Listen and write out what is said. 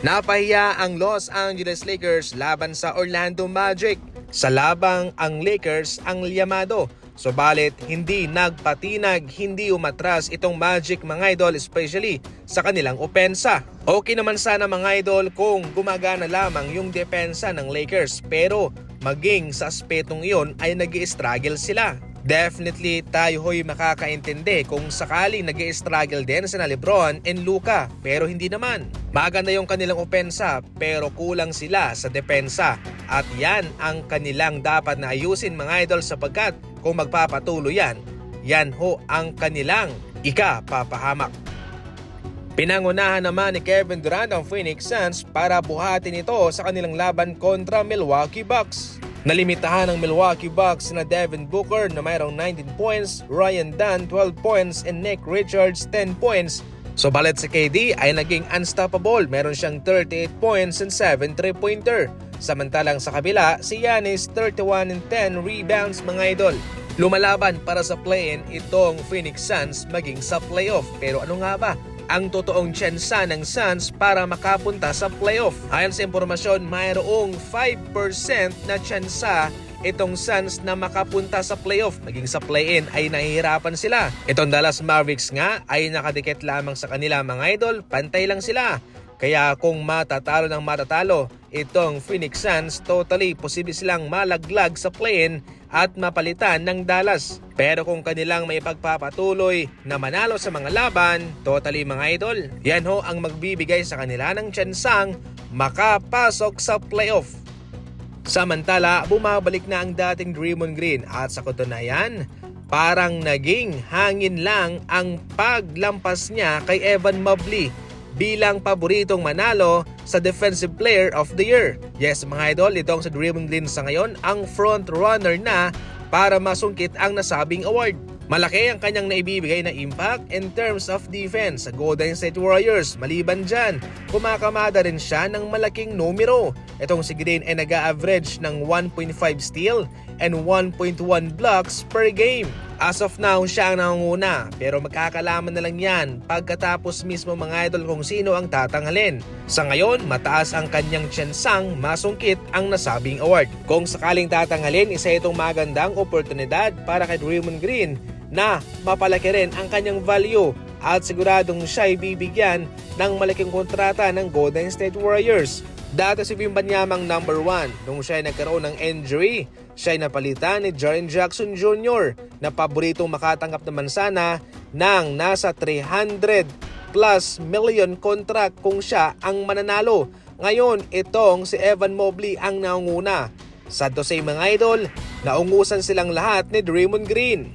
Napahiya ang Los Angeles Lakers laban sa Orlando Magic. Sa labang ang Lakers ang liyamado. Subalit hindi nagpatinag, hindi umatras itong Magic mga idol, especially sa kanilang opensa. Okay naman sana mga idol kung gumagana lamang yung depensa ng Lakers, pero maging sa aspetong iyon ay nag-i-struggle sila. Definitely tayo ho'y makakaintindi kung sakaling nag-i-struggle din sina Lebron and Luka, pero hindi naman. Maganda yung kanilang opensa pero kulang sila sa depensa, at yan ang kanilang dapat na ayusin mga idol, sapagkat kung magpapatuloy yan ho ang kanilang ikapapahamak. Pinangunahan naman ni Kevin Durant ang Phoenix Suns para buhatin ito sa kanilang laban kontra Milwaukee Bucks. Nalimitahan ng Milwaukee Bucks na Devin Booker na mayroong 19 points, Ryan Dunn 12 points, and Nick Richards 10 points. Subalit si KD ay naging unstoppable, meron siyang 38 points and 7 3-pointer. Samantalang sa kabila, si Giannis 31 and 10 rebounds mga idol. Lumalaban para sa play-in itong Phoenix Suns maging sa playoff. Pero ano nga ba ang totoong tsansa ng Suns para makapunta sa playoff? Ayon sa impormasyon, mayroong 5% na tsansa itong Suns na makapunta sa playoff. Maging sa play-in ay nahihirapan sila. Itong Dallas Mavericks nga ay nakadikit lamang sa kanila mga idol, pantay lang sila. Kaya kung matatalo ng matatalo itong Phoenix Suns, totally posible silang malaglag sa play-in at mapalitan ng Dallas. Pero kung kanilang may pagpapatuloy na manalo sa mga laban, totally mga idol, yan ho ang magbibigay sa kanila ng tsansang makapasok sa playoff. Samantala, bumabalik na ang dating Draymond Green, at sa katunayan, parang naging hangin lang ang paglampas niya kay Evan Mobley bilang paboritong manalo sa Defensive Player of the Year. Yes mga idol, itong sa Draymond Green sa ngayon ang front runner na para masungkit ang nasabing award. Malaki ang kanyang naibibigay na impact in terms of defense sa Golden State Warriors. Maliban dyan, kumakamada rin siya ng malaking numero. Itong si Green ay nag-a-average ng 1.5 steal and 1.1 blocks per game. As of now, siya ang nangunguna, pero magkakalaman na lang yan pagkatapos mismo mga idol kung sino ang tatanghalin. Sa ngayon, mataas ang kanyang tsansang masungkit ang nasabing award. Kung sakaling tatanghalin, isa itong magandang oportunidad para kay Draymond Green na mapalaki rin ang kanyang value, at siguradong siya ay bibigyan ng malaking kontrata ng Golden State Warriors. Dati si Wembanyamang number 1, nung siya ay nagkaroon ng injury, siya ay napalitan ni Jaren Jackson Jr. na paboritong makatanggap naman sana ng nasa 300 plus million contract kung siya ang mananalo. Ngayon, itong si Evan Mobley ang nangunguna. Sad to say mga idol, naungusan silang lahat ni Draymond Green.